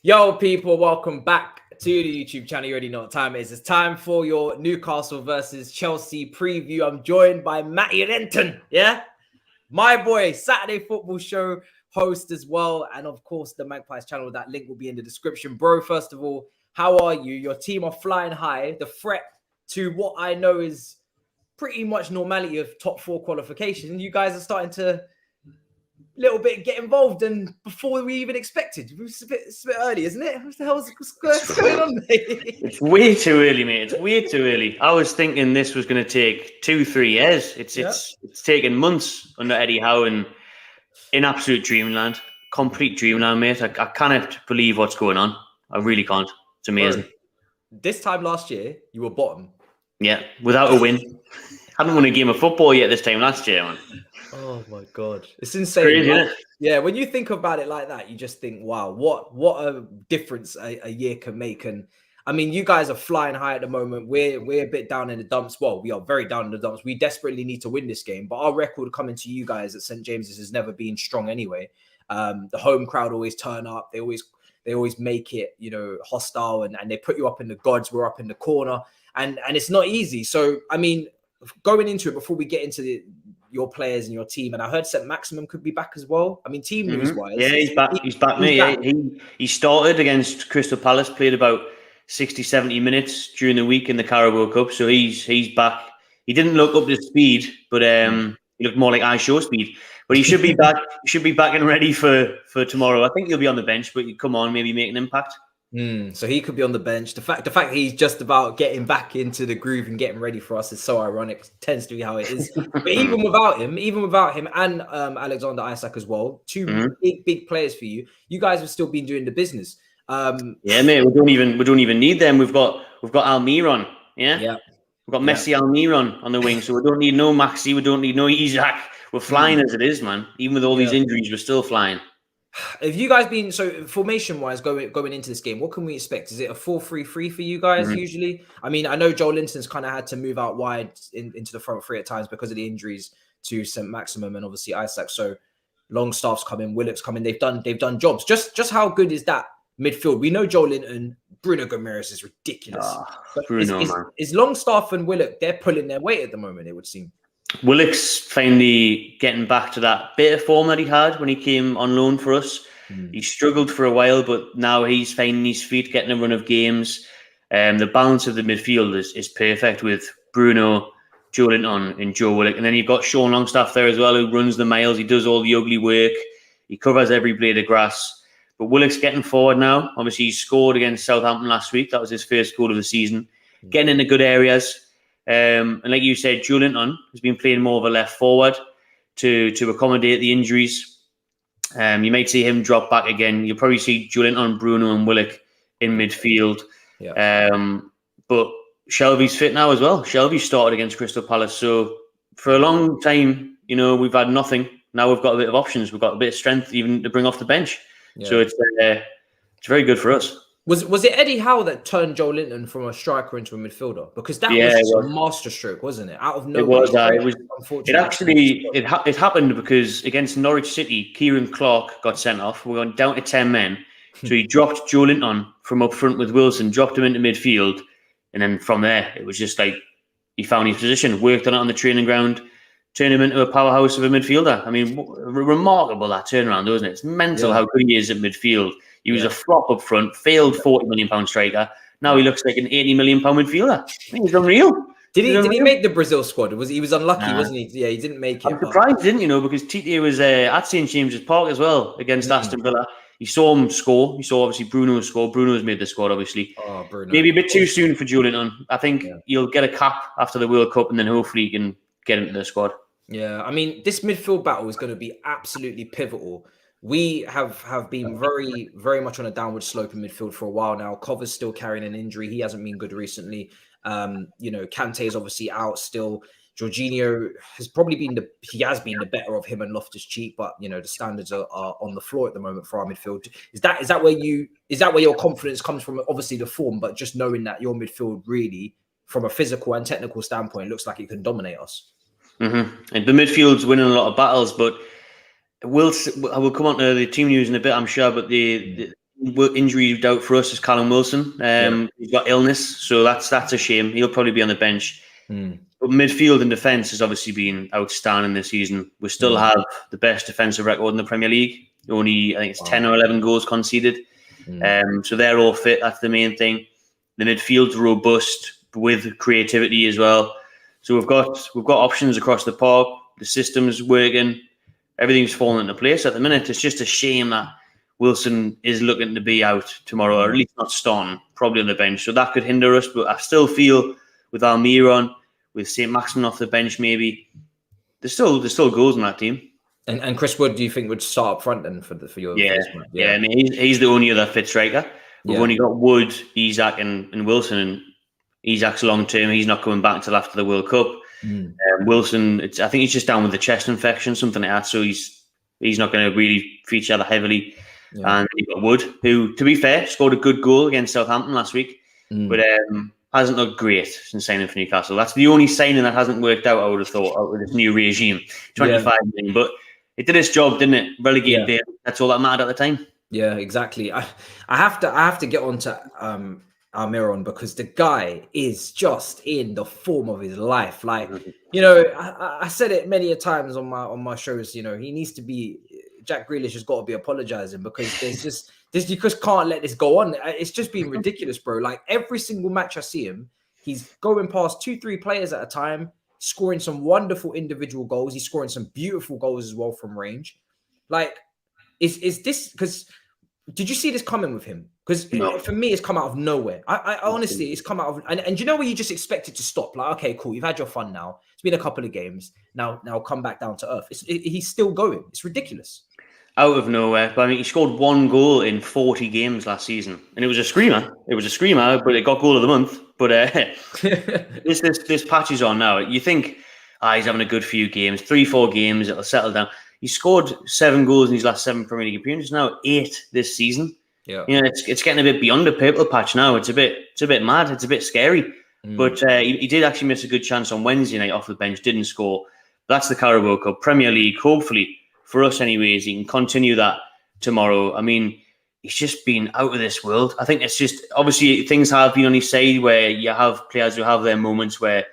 Yo, people, welcome back to the YouTube channel. You already know what time it is. It's time for your Newcastle versus Chelsea preview. I'm joined by Matty Renton, my boy, Saturday Football Show host as well. And of course, the Magpies channel. That link will be in the description. Bro, first of all, how are you? Your team are flying high. The threat to what I know is pretty much normality of top 4 qualification. You guys are starting to little bit get involved, and before we even expected. It's a bit early, isn't it? What the hell's going on, mate? It's way too early, mate. It's way too early. I was thinking this was going to take 2-3 years. It's taken months under Eddie Howe, and in absolute dreamland, complete dreamland, mate. I cannot believe what's going on. I really can't. It's amazing. Bro, this time last year, you were bottom. Yeah, without a win. Hadn't won a game of football yet this time last year, man. Oh my God, it's insane. Crazy, isn't it? Yeah, when you think about it like that, you just think, wow, what a difference a year can make. And I mean, you guys are flying high at the moment. We're a bit down in the dumps. Well, we are very down in the dumps. We desperately need to win this game, but our record coming to you guys at St. James's has never been strong anyway. The home crowd always turn up. They always make it, hostile, and they put you up in the gods. We're up in the corner, and it's not easy. So I mean, going into it, before we get into your players and your team, and I heard St. Maximum could be back as well. I mean, team news wise, yeah, he's back. He's back, mate. He started against Crystal Palace, played about 60-70 minutes during the week in the Carabao Cup, so he's back. He didn't look up to speed, but he looked more like I show speed. But he should be back. He should be back and ready for tomorrow. I think he'll be on the bench, but he'd come on, maybe make an impact. So he could be on the bench. The fact he's just about getting back into the groove and getting ready for us is so ironic. It tends to be how it is. But even without him and Alexander Isak as well, two big players for you. You guys have still been doing the business. Yeah, mate. We don't even need them. We've got Almiron. Yeah. We've got Messi, Almiron on the wing, so we don't need no Maxi. We don't need no Isak. We're flying as it is, man. Even with all these injuries, we're still flying. Have you guys been, so formation-wise, going into this game, what can we expect? Is it a 4-3-3 for you guys usually? I mean, I know Joe Linton's kind of had to move out wide into the front three at times because of the injuries to St. Maximum and obviously Isak. So Longstaff's come in, Willock's come in. They've done jobs. Just how good is that midfield? We know Joe Linton, Bruno Guimaraes is ridiculous. Is Longstaff and Willock, they're pulling their weight at the moment, it would seem. Willock's finally getting back to that bit of form that he had when he came on loan for us. He struggled for a while, but now he's finding his feet, getting a run of games. The balance of the midfield is perfect with Bruno, Joe Linton and Joe Willock. And then you've got Sean Longstaff there as well, who runs the miles. He does all the ugly work. He covers every blade of grass. But Willock's getting forward now. Obviously, he scored against Southampton last week. That was his first goal of the season. Getting into good areas. And like you said, Joe Linton has been playing more of a left forward to accommodate the injuries. You might see him drop back again. You'll probably see Joe Linton, Bruno and Willock in midfield. But Shelby's fit now as well. Shelby started against Crystal Palace. So for a long time, we've had nothing. Now we've got a bit of options. We've got a bit of strength even to bring off the bench. So it's very good for us. Was it Eddie Howe that turned Joe Linton from a striker into a midfielder? Because that was a masterstroke, wasn't it? Out of nowhere. It happened because against Norwich City, Kieran Clark got sent off. We went down to 10 men. So he dropped Joe Linton from up front with Wilson, dropped him into midfield. And then from there, it was just like he found his position, worked on it on the training ground, turned him into a powerhouse of a midfielder. I mean, remarkable that turnaround, wasn't it? It's mental how good he is at midfield. He was a flop up front, failed £40 million striker. Now he looks like an £80 million midfielder. He's unreal. Did he make the Brazil squad? He was unlucky, wasn't he? Yeah, he didn't make it. I'm surprised, because Tite was at St. James's Park as well against Aston Villa. He saw him score. He saw obviously Bruno score. Bruno's made the squad, obviously. Oh, Bruno. Maybe a bit too soon for Joe Linton. I think he'll get a cap after the World Cup and then hopefully he can get into the squad. Yeah, I mean, this midfield battle is going to be absolutely pivotal. We have been very, very much on a downward slope in midfield for a while now. Cover's still carrying an injury. He hasn't been good recently. Kante is obviously out still. Jorginho has probably been the better of him and Loftus-Cheek, but you know the standards are on the floor at the moment for our midfield. Is that where your confidence comes from? Obviously the form, but just knowing that your midfield really, from a physical and technical standpoint, looks like it can dominate us. Mm-hmm. And the midfield's winning a lot of battles, but I will come on to the team news in a bit, I'm sure. But the injury doubt for us is Callum Wilson. He's got illness, so that's a shame. He'll probably be on the bench. But midfield and defence has obviously been outstanding this season. We still have the best defensive record in the Premier League. Only, I think it's 10 or 11 goals conceded. So they're all fit. That's the main thing. The midfield's robust with creativity as well. So we've got options across the park. The system's working. Everything's falling into place at the minute. It's just a shame that Wilson is looking to be out tomorrow, or at least not starting, probably on the bench. So that could hinder us. But I still feel with Almiron, with St. Maximin off the bench, maybe there's still goals in that team. And Chris Wood, do you think would start up front then for your? I mean, he's the only other fit striker. We've only got Wood, Isak, and Wilson. And Isak's long term. He's not coming back until after the World Cup. Wilson, I think he's just down with the chest infection, something like that. So he's not going to really feature that heavily. And you've got Wood, who, to be fair, scored a good goal against Southampton last week, but hasn't looked great since signing for Newcastle. That's the only signing that hasn't worked out, I would have thought, out with this new regime. 25 million, but it did its job, didn't it? Relegated there. That's all that mattered at the time. Yeah, exactly. I have to get on to Almiron, because the guy is just in the form of his life. Like, you know, I said it many a times on my shows, you know, he needs to be, Jack Grealish has got to be apologizing, because you just can't let this go on. It's just been ridiculous, bro. Like every single match I see him, he's going past 2-3 players at a time, scoring some wonderful individual goals. He's scoring some beautiful goals as well from range. Like, is this, because did you see this coming with him? Because for me, it's come out of nowhere. I honestly, it's come out of, and you know where you just expect it to stop. Like, okay, cool, you've had your fun now. It's been a couple of games. Now come back down to earth. He's still going. It's ridiculous. Out of nowhere. But I mean, he scored 1 goal in 40 games last season. And it was a screamer. But it got goal of the month. But this patch is on now. You think, he's having a good few games, 3-4 games, it'll settle down. He scored 7 goals in his last 7 Premier League appearances, now 8 this season. Yeah, you know, it's getting a bit beyond the purple patch now. It's a bit mad. It's a bit scary. But he did actually miss a good chance on Wednesday night off the bench. Didn't score. That's the Carabao Cup, Premier League. Hopefully, for us, anyways, he can continue that tomorrow. I mean, he's just been out of this world. I think it's just, obviously things have been on his side where you have players who have their moments where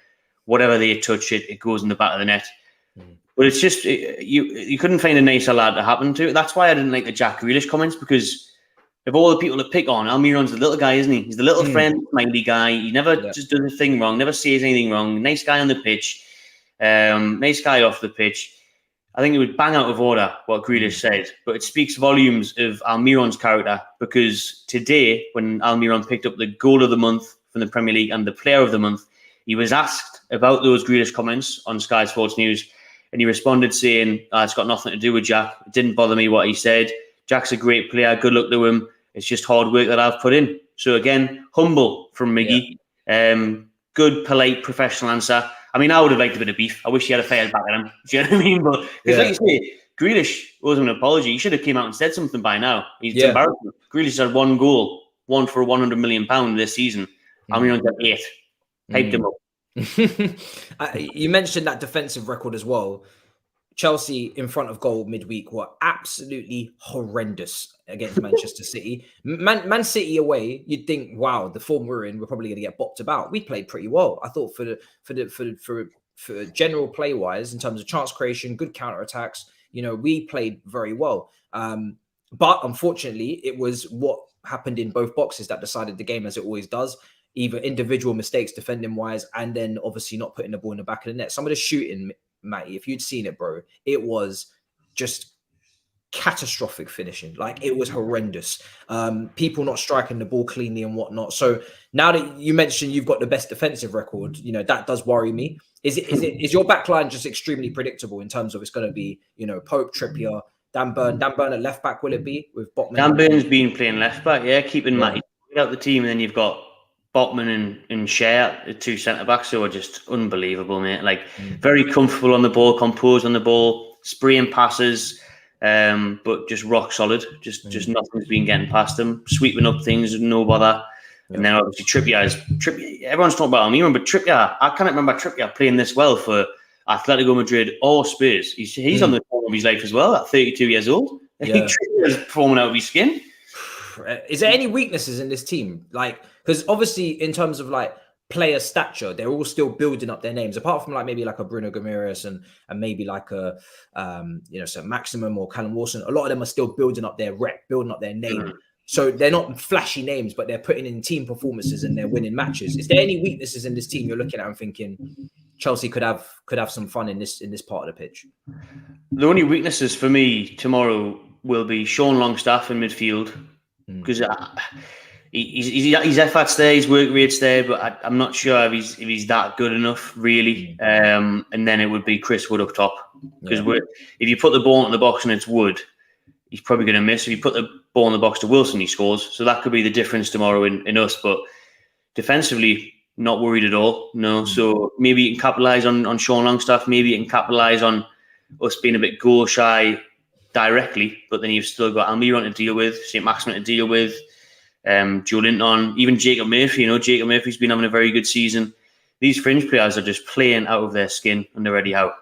whatever they touch, it goes in the back of the net. But it's just you couldn't find a nicer lad to happen to. That's why I didn't like the Jack Grealish comments, because of all the people to pick on, Almiron's the little guy, isn't he? He's the little friend, smiley guy. He never just does a thing wrong, never says anything wrong. Nice guy on the pitch, nice guy off the pitch. I think it would bang out of order what Grealish said, but it speaks volumes of Almiron's character, because today, when Almiron picked up the goal of the month from the Premier League and the player of the month, he was asked about those Grealish comments on Sky Sports News, and he responded saying, it's got nothing to do with Jack. It didn't bother me what he said. Jack's a great player. Good luck to him. It's just hard work that I've put in. So again, humble from Miggy. Good, polite, professional answer. I mean, I would have liked a bit of beef. I wish he had a fired back at him. Do you know what I mean? But because, like you say, Grealish owes him an apology. He should have came out and said something by now. It's embarrassing. Grealish had 1 goal, 1 for £100 million this season. Almiron's got 8. Hyped him up. You mentioned that defensive record as well. Chelsea in front of goal midweek were absolutely horrendous against Manchester City. Man City away, you'd think, wow, the form we're in, we're probably going to get bopped about. We played pretty well. I thought for general play wise, in terms of chance creation, good counter attacks, you know, we played very well. But unfortunately, it was what happened in both boxes that decided the game, as it always does. Either individual mistakes defending wise, and then obviously not putting the ball in the back of the net. Some of the shooting, Matty, if you'd seen it, bro, it was just catastrophic finishing. Like, it was horrendous. People not striking the ball cleanly and whatnot. So now that you mentioned you've got the best defensive record, you know, that does worry me. Is your back line just extremely predictable in terms of it's going to be, you know, Pope, Trippier, Dan Burn at left back, will it be with Botman? Dan Burn's been playing left back, keeping Matty out the team, and then you've got Botman and Shea, the two centre-backs, who are just unbelievable, mate. Like, very comfortable on the ball, composed on the ball, spraying passes, but just rock solid. Just nothing's been getting past them. Sweeping up things, no bother. Yeah. And then obviously Trippier. Everyone's talking about Almiron, but Trippier, I can't remember Trippier playing this well for Atletico Madrid or Spurs. He's on the form of his life as well, at 32 years old. Yeah. Trippier's performing out of his skin. Is there any weaknesses in this team? Like, because obviously in terms of like player stature, they're all still building up their names. Apart from like maybe like a Bruno Guimaraes and maybe like a so Maximum or Callum Wilson, a lot of them are still building up their rep, building up their name. So they're not flashy names, but they're putting in team performances and they're winning matches. Is there any weaknesses in this team you're looking at and thinking Chelsea could have some fun in this part of the pitch? The only weaknesses for me tomorrow will be Sean Longstaff in midfield. Because his effort's there, his work rate's there, but I'm not sure if he's that good enough, really. And then it would be Chris Wood up top. Because if you put the ball in the box and it's Wood, he's probably going to miss. If you put the ball in the box to Wilson, he scores. So that could be the difference tomorrow in us. But defensively, not worried at all. No. So maybe you can capitalise on Sean Longstaff. Maybe you can capitalise on us being a bit goal shy directly, but then you've still got Almiron to deal with, St. Maximin to deal with, Joe Linton, even Jacob Murphy. Jacob Murphy's been having a very good season. These fringe players are just playing out of their skin and they're ready out.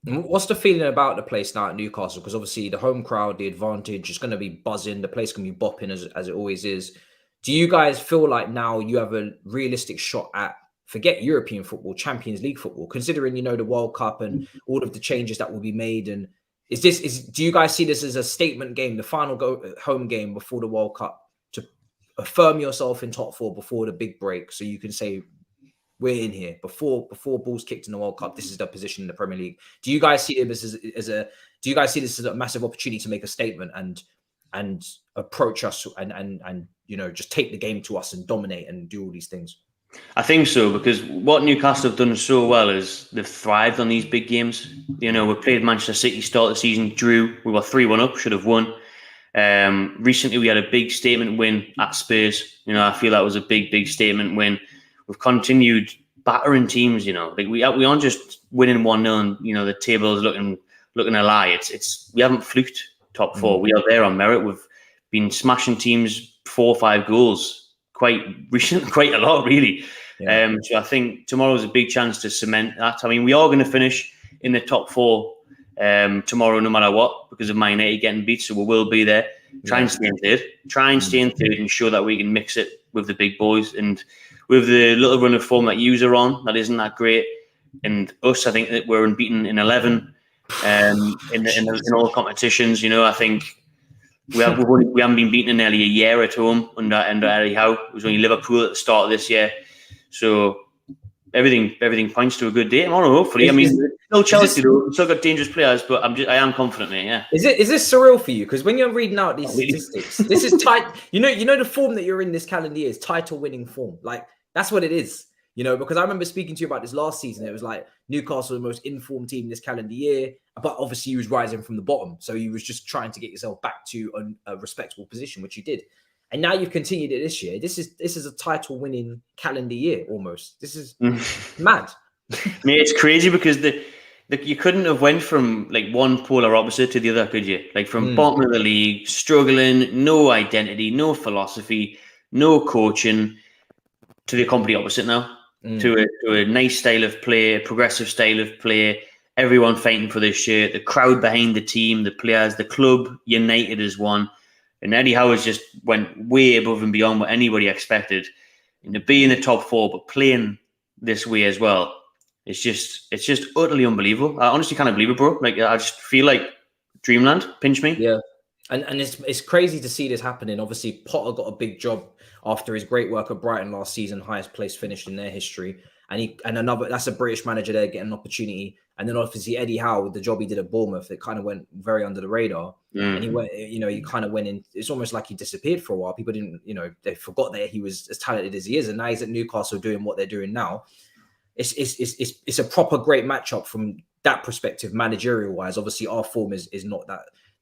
What's the feeling about the place now at Newcastle? Because obviously the home crowd, the advantage is going to be buzzing. The place can be bopping as it always is. Do you guys feel like now you have a realistic shot at, forget European football, Champions League football, considering, the World Cup and all of the changes that will be made? And do you guys see this as a statement game, the final home game before the World Cup, to affirm yourself in top four before the big break, so you can say we're in here before balls kicked in the World Cup? This is the position in the Premier League. Do you guys see this do you guys see this as a massive opportunity to make a statement and approach us and just take the game to us and dominate and do all these things? I think so, because what Newcastle have done so well is they've thrived on these big games. We played Manchester City, start the season, drew. We were 3-1 up, should have won. Recently, we had a big statement win at Spurs. I feel that was a big statement win. We've continued battering teams. Like we aren't just winning 1-0 and the table is looking a lie. We haven't fluked top four. We are there on merit. We've been smashing teams 4 or 5 goals. Quite a lot, really. Yeah. So I think tomorrow's a big chance to cement that. I mean, we are going to finish in the top 4 tomorrow, no matter what, because of Man United getting beat. So we will be there. Try and stay in third. And show that we can mix it with the big boys. And with the little run of form that yous are on, that isn't that great. And us, I think that we're unbeaten in 11 in all competitions. I think. We haven't been beaten in nearly a year at home under Eddie Howe. It was only Liverpool at the start of this year. So everything points to a good day tomorrow, hopefully. Still Chelsea though. We've still got dangerous players, but I am confident, mate. Yeah. Is this surreal for you? Because when you're reading out these statistics, this is tight. The form that you're in this calendar year is title-winning form. Like, that's what it is. Because I remember speaking to you about this last season. It was like Newcastle, the most informed team this calendar year, but obviously you was rising from the bottom. So you was just trying to get yourself back to a respectable position, which you did. And now you've continued it this year. This is a title-winning calendar year almost. This is mad. Mate, it's crazy because you couldn't have went from like one polar opposite to the other, could you? Like from bottom of the league, struggling, no identity, no philosophy, no coaching, to the complete opposite now. To a nice style of play, a progressive style of play, everyone fighting for their shirt, the crowd behind the team, the players, the club united as one. And Eddie Howe just went way above and beyond what anybody expected. And to be in the top 4, but playing this way as well, it's just utterly unbelievable. I honestly can't believe it, bro. Like, I just feel like dreamland. Pinch me. Yeah. And it's crazy to see this happening. Obviously, Potter got a big job after his great work at Brighton last season, highest place finished in their history. And that's a British manager there getting an opportunity. And then obviously Eddie Howe, with the job he did at Bournemouth, it kind of went very under the radar. And he went, he kind of went in. It's almost like he disappeared for a while. People didn't, they forgot that he was as talented as he is. And now he's at Newcastle doing what they're doing now. It's a proper great matchup from that perspective, managerial wise. Obviously, our form is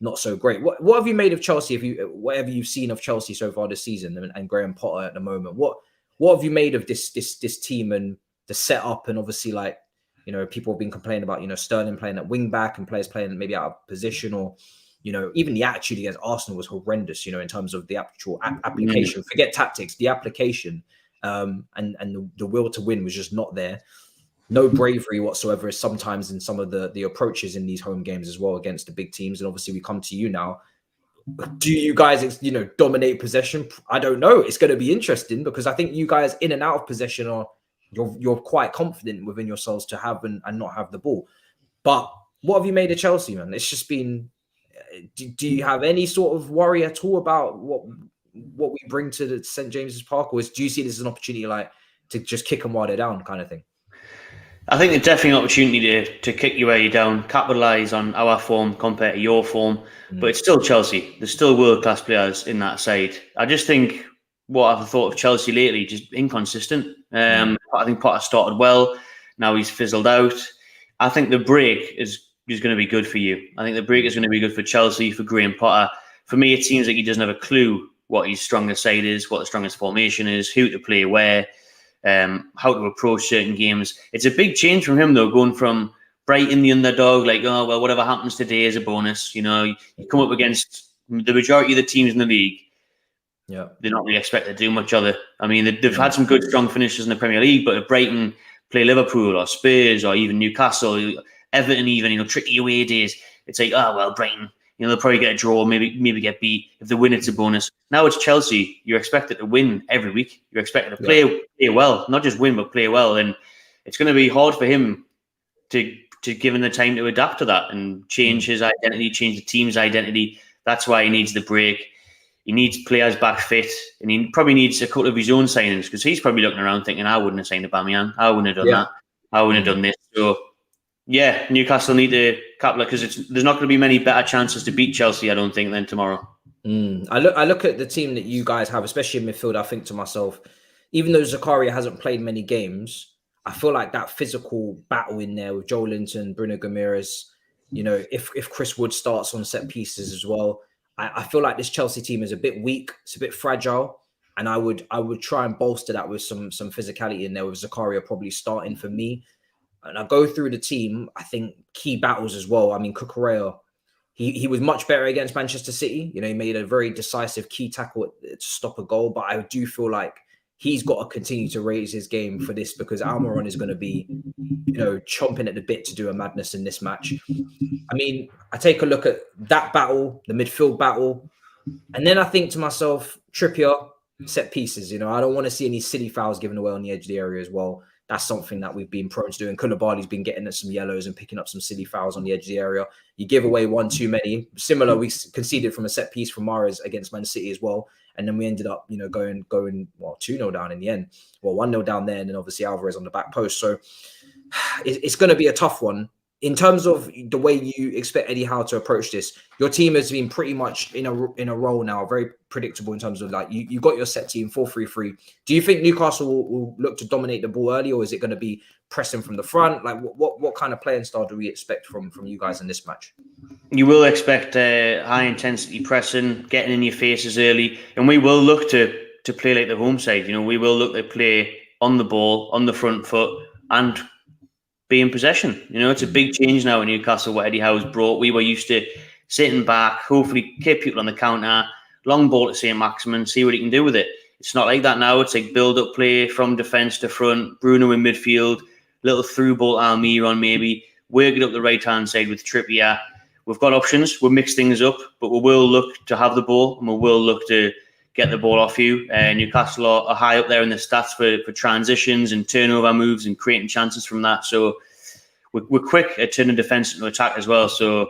not so great. What have you made of Chelsea? Whatever you've seen of Chelsea so far this season and Graham Potter at the moment, what what have you made of this team and the setup? And obviously, like, you know, people have been complaining about, you know, Sterling playing at wing back and players playing maybe out of position, or, you know, even the attitude against Arsenal was horrendous, you know, in terms of the actual application. Forget tactics, the application, and the will to win was just not there. No bravery whatsoever sometimes in some of the approaches in these home games as well against the big teams. And obviously we come to you now. Do you guys, you know, dominate possession? I don't know. It's going to be interesting because I think you guys in and out of possession are, you're quite confident within yourselves to have and not have the ball. But what have you made of Chelsea, man? It's just been, do you have any sort of worry at all about what we bring to the St. James's Park? Or do you see this as an opportunity like to just kick them while they're down kind of thing? I think it's definitely an opportunity to kick you where you're down, capitalise on our form compared to your form. But it's still Chelsea. There's still world-class players in that side. I just think what I've thought of Chelsea lately, just inconsistent. I think Potter started well. Now he's fizzled out. I think the break is going to be good for you. I think the break is going to be good for Chelsea, for Graham Potter. For me, it seems like he doesn't have a clue what his strongest side is, what the strongest formation is, who to play where. How to approach certain games. It's a big change from him, though, going from Brighton, the underdog, like, oh, well, whatever happens today is a bonus. You know, you come up against the majority of the teams in the league. Yeah, they're not really expected to do much other. I mean, they've had some good, strong finishes in the Premier League, but if Brighton play Liverpool or Spurs or even Newcastle, Everton even, you know, tricky away days, it's like, oh, well, Brighton, you know, they'll probably get a draw, maybe get beat. If they win, it's a bonus. Now it's Chelsea. You're expected to win every week. You're expected to play well, not just win, but play well. And it's going to be hard for him to give him the time to adapt to that and change his identity, change the team's identity. That's why he needs the break. He needs players back fit, and he probably needs a couple of his own signings because he's probably looking around thinking, I wouldn't have signed Aubameyang. I wouldn't have done that. I wouldn't have done this. So, yeah, Newcastle need to capitalize because there's not going to be many better chances to beat Chelsea, I don't think, than tomorrow. I look at the team that you guys have, especially in midfield. I think to myself, even though Zakaria hasn't played many games, I feel like that physical battle in there with Joe Linton, Bruno Guimaraes, you know, if Chris Wood starts on set pieces as well, I feel like this Chelsea team is a bit weak. It's a bit fragile. And I would try and bolster that with some physicality in there, with Zakaria probably starting for me. And I go through the team, I think key battles as well. I mean, Cucurella, he was much better against Manchester City. You know, he made a very decisive key tackle to stop a goal. But I do feel like he's got to continue to raise his game for this because Almiron is going to be, you know, chomping at the bit to do a madness in this match. I mean, I take a look at that battle, the midfield battle, and then I think to myself, Trippier, set pieces. You know, I don't want to see any silly fouls given away on the edge of the area as well. That's something that we've been prone to doing. Koulibaly's been getting at some yellows and picking up some silly fouls on the edge of the area. You give away one too many. Similar, we conceded from a set piece from Mahrez against Man City as well. And then we ended up, you know, going 2-0 down in the end. Well, 1-0 down there, and then obviously Alvarez on the back post. So it's going to be a tough one. In terms of the way you expect Eddie Howe to approach this, your team has been pretty much in a role now, very predictable in terms of like you got your set team 4-3-3. Do you think Newcastle will look to dominate the ball early, or is it going to be pressing from the front? Like what kind of playing style do we expect from you guys in this match? You will expect high intensity pressing, getting in your faces early, and we will look to play like the home side. You know, we will look to play on the ball, on the front foot, and be in possession. You know, it's a big change now in Newcastle what Eddie Howe's brought. We were used to sitting back, hopefully keep people on the counter, long ball to St. Maximin, see what he can do with it. It's not like that now. It's like build-up play from defence to front, Bruno in midfield, little through ball Almiron maybe, work it up the right-hand side with Trippier. We've got options. We'll mix things up, but we will look to have the ball and we will look to get the ball off you. Newcastle are high up there in the stats for transitions and turnover moves and creating chances from that. So we're quick at turning defence into attack as well. So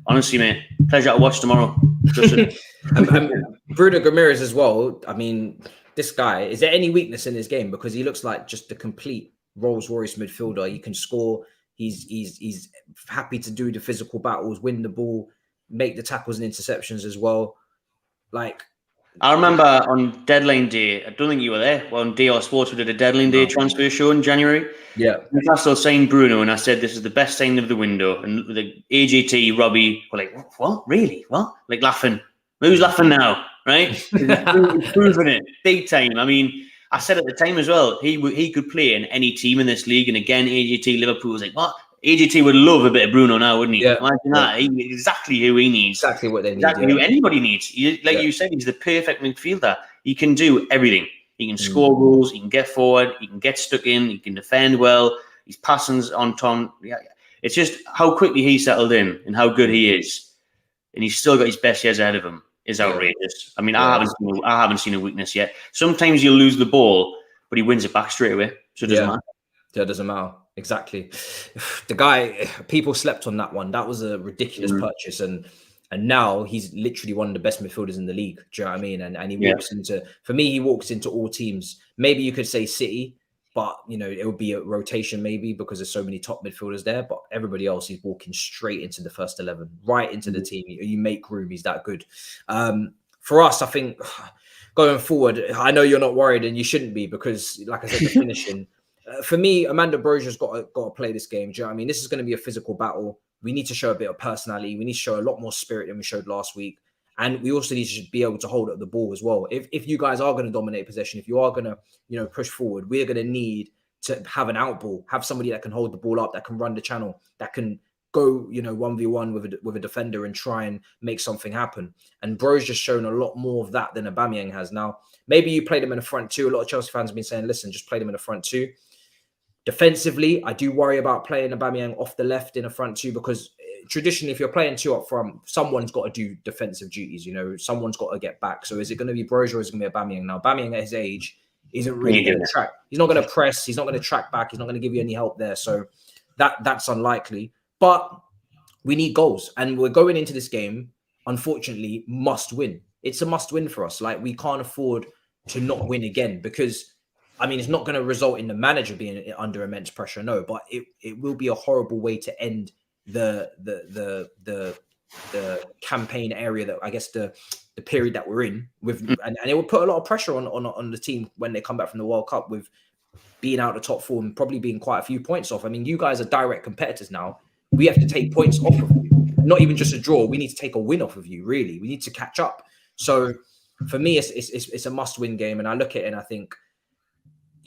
honestly, mate, pleasure to watch tomorrow. Bruno Guimaraes as well. I mean, this guy, is there any weakness in his game? Because he looks like just the complete Rolls Royce midfielder. He can score. He's happy to do the physical battles, win the ball, make the tackles and interceptions as well. Like, I remember on deadline day, I don't think you were there, on DR Sports, we did a deadline day transfer show in January. Yeah. Newcastle signed Bruno, and I said, this is the best signing of the window. And the AJT, Robbie were like, what? Really? What? Like laughing. Who's laughing now? Right? He's proving it big time. I mean, I said at the time as well, he could play in any team in this league. And again, AGT Liverpool was like, what? AGT would love a bit of Bruno now, wouldn't he? Yeah. Imagine that. Exactly who he needs. Exactly what they need. Exactly who anybody needs. You said, he's the perfect midfielder. He can do everything. He can score goals. He can get forward. He can get stuck in. He can defend well. His passing's on ton. Yeah. It's just how quickly he settled in and how good he is. And he's still got his best years ahead of him. Is outrageous. I mean, I haven't seen a weakness yet. Sometimes you'll lose the ball, but he wins it back straight away. So it doesn't matter. Yeah, it doesn't matter. Exactly. The guy, people slept on that one. That was a ridiculous purchase. And now he's literally one of the best midfielders in the league. Do you know what I mean? And he walks into, for me, he walks into all teams. Maybe you could say City, but, you know, it would be a rotation maybe because there's so many top midfielders there. But everybody else, he's walking straight into the first 11, right into the team. You make room. He's that good. For us, I think going forward, I know you're not worried and you shouldn't be because, like I said, the finishing. For me, Amanda Brosier's got to play this game. Do you know what I mean? This is going to be a physical battle. We need to show a bit of personality. We need to show a lot more spirit than we showed last week. And we also need to be able to hold up the ball as well. If you guys are going to dominate possession, if you are going to, you know, push forward, we're going to need to have an out ball, have somebody that can hold the ball up, that can run the channel, that can go, you know, 1v1 with a defender and try and make something happen. And Bro's just shown a lot more of that than Aubameyang has. Now, maybe you played him in the front two. A lot of Chelsea fans have been saying, listen, just play him in the front two. Defensively, I do worry about playing Aubameyang off the left in a front two because traditionally, if you're playing two up front, someone's got to do defensive duties. You know, someone's got to get back. So is it going to be Brozier or is it going to be Aubameyang? Now, Aubameyang at his age isn't really going to track. He's not going to press. He's not going to track back. He's not going to give you any help there. So that's unlikely. But we need goals. And we're going into this game, unfortunately, must win. It's a must win for us. Like, we can't afford to not win again because, I mean, it's not going to result in the manager being under immense pressure, no, but it will be a horrible way to end the campaign area that I guess the period that we're in with, and it will put a lot of pressure on the team when they come back from the World Cup with being out of the top four and probably being quite a few points off. I mean, you guys are direct competitors now. We have to take points off of you, not even just a draw. We need to take a win off of you. Really, we need to catch up. So for me, it's a must-win game, and I look at it and I think,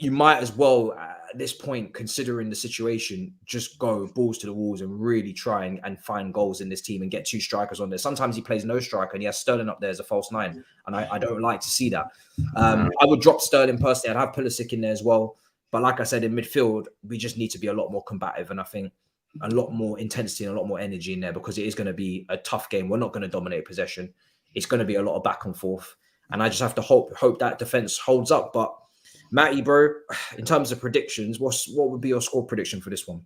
you might as well, at this point, considering the situation, just go balls to the walls and really try and find goals in this team and get two strikers on there. Sometimes he plays no striker and he has Sterling up there as a false nine. And I don't like to see that. I would drop Sterling personally. I'd have Pulisic in there as well. But like I said, in midfield, we just need to be a lot more combative. And I think a lot more intensity and a lot more energy in there because it is going to be a tough game. We're not going to dominate possession. It's going to be a lot of back and forth. And I just have to hope that defense holds up. But Matty, bro, in terms of predictions, what would be your score prediction for this one?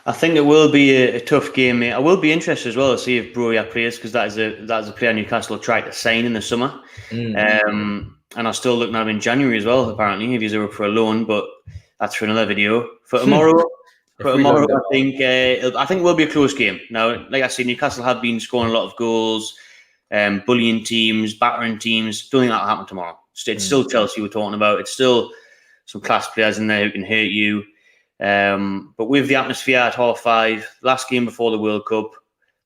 I think it will be a tough game, mate. I will be interested as well to see if Broja plays because that is a player Newcastle tried to sign in the summer. And I'm still looking at him in January as well, apparently, if he's up for a loan, but that's for another video. For tomorrow, I think it will be a close game. Now, like I said, Newcastle have been scoring a lot of goals, bullying teams, battering teams. Don't think that'll happen tomorrow. It's still Chelsea we're talking about. It's still some class players in there who can hurt you. But with the atmosphere at 5:30, last game before the World Cup,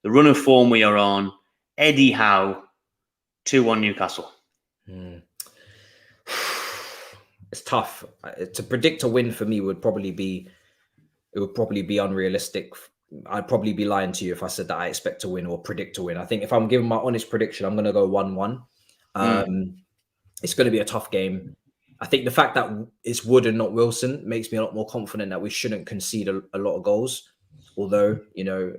the run of form we are on, Eddie Howe, 2-1 Newcastle. It's tough. To predict a win for me would probably be unrealistic. I'd probably be lying to you if I said that I expect to win or predict to win. I think if I'm giving my honest prediction, I'm going to go 1-1. It's going to be a tough game. I think the fact that it's Wood and not Wilson makes me a lot more confident that we shouldn't concede a lot of goals. Although, you know,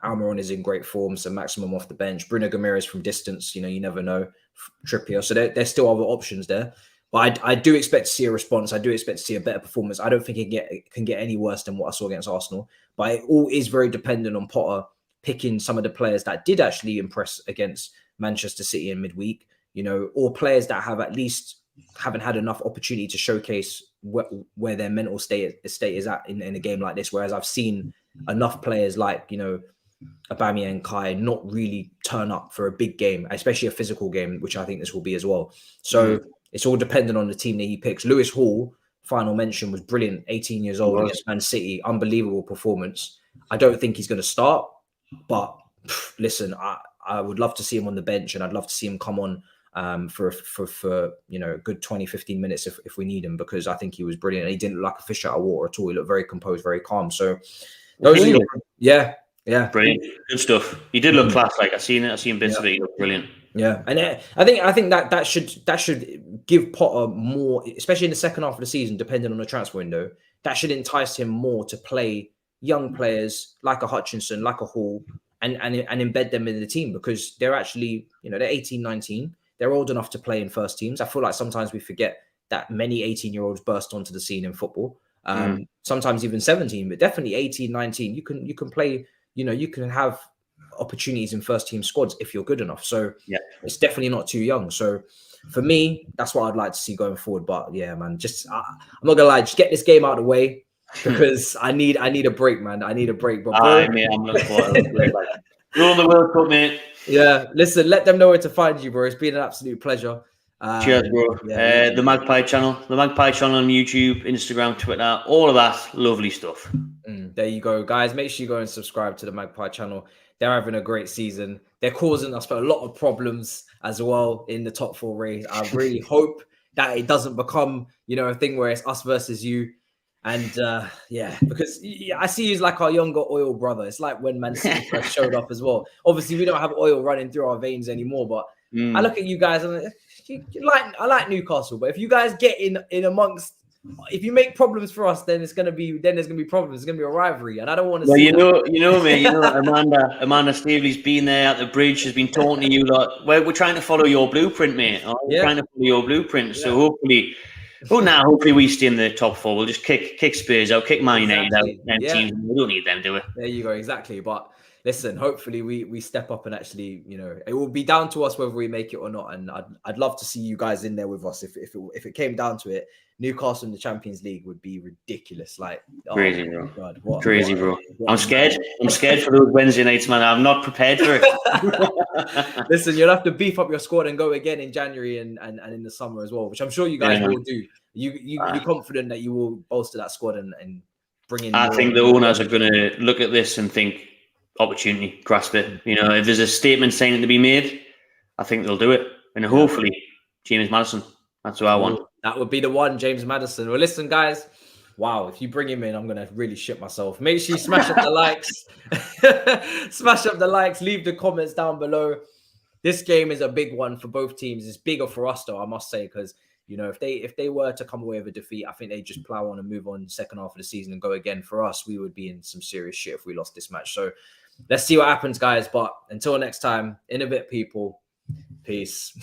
Almiron is in great form, so maximum off the bench. Bruno Guimaraes from distance, you know, you never know. Trippier. So there's still other options there. But I do expect to see a response. I do expect to see a better performance. I don't think it can get any worse than what I saw against Arsenal. But it all is very dependent on Potter picking some of the players that did actually impress against Manchester City in midweek, you know, or players that have at least haven't had enough opportunity to showcase where their mental state is at in a game like this. Whereas I've seen enough players like, you know, Aubameyang and Kai not really turn up for a big game, especially a physical game, which I think this will be as well. So it's all dependent on the team that he picks. Lewis Hall, final mention, was brilliant. 18 years old against Man City. Unbelievable performance. I don't think he's going to start, but listen, I would love to see him on the bench and I'd love to see him come on for a good 20-15 minutes if we need him, because I think he was brilliant. He didn't look like a fish out of water at all. He looked very composed, very calm. So those are yeah. Brilliant. Good stuff. He did look class. Like I seen bits of it. He looked brilliant. Yeah, and I think that should give Potter more, especially in the second half of the season, depending on the transfer window. That should entice him more to play young players like a Hutchinson, like a Hall, and embed them in the team, because they're actually, they're 18, 19. They're old enough to play in first teams. I feel like sometimes we forget that many 18-year-olds burst onto the scene in football. Sometimes even 17, but definitely 18, 19. You can play, you can have opportunities in first team squads if you're good enough. So it's definitely not too young. So for me, that's what I'd like to see going forward. But yeah, man, I'm not gonna lie, just get this game out of the way, because I need a break, man. I need a break. But bro, I'm looking forward to it. You're on the World Cup, mate. Yeah, listen, let them know where to find you, bro. It's been an absolute pleasure. Cheers, bro. The Magpie channel on YouTube, Instagram, Twitter, all of that lovely stuff. There you go, guys. Make sure you go and subscribe to the Magpie channel. They're having a great season. They're causing us a lot of problems as well in the top 4 race. I really hope that it doesn't become, a thing where it's us versus you. And because I see you as like our younger oil brother. It's like when Man City first showed up as well. Obviously, we don't have oil running through our veins anymore, but I look at you guys and I like Newcastle. But if you guys get in amongst, if you make problems for us, then there's gonna be problems. It's gonna be a rivalry, and I don't want to. Well, Amanda Staveley's been there at the bridge. She's been talking to you lot. We're trying to follow your blueprint, mate. We're trying to follow your blueprint. So hopefully we stay in the top 4. We'll just kick Spurs out, kick Man United out. Teams, we don't need them, do we? There you go, exactly. But listen, hopefully we step up and actually, it will be down to us whether we make it or not. And I'd love to see you guys in there with us. If it came down to it, Newcastle in the Champions League would be ridiculous. Like crazy, bro. God, bro. I'm scared. I'm scared for those Wednesday nights, man. I'm not prepared for it. Listen, you'll have to beef up your squad and go again in January and in the summer as well, which I'm sure you guys will do. You're confident that you will bolster that squad and bring in. I think the owners are going to look at this and think opportunity, grasp it. If there's a statement saying to be made, I think they'll do it. And hopefully, James Maddison. That's what I want. That would be the one, James Maddison. Well, listen, guys. Wow, if you bring him in, I'm going to really shit myself. Make sure you smash up the likes. Smash up the likes. Leave the comments down below. This game is a big one for both teams. It's bigger for us, though, I must say, because, if they were to come away with a defeat, I think they just plow on and move on second half of the season and go again. For us, we would be in some serious shit if we lost this match. So let's see what happens, guys. But until next time, in a bit, people. Peace.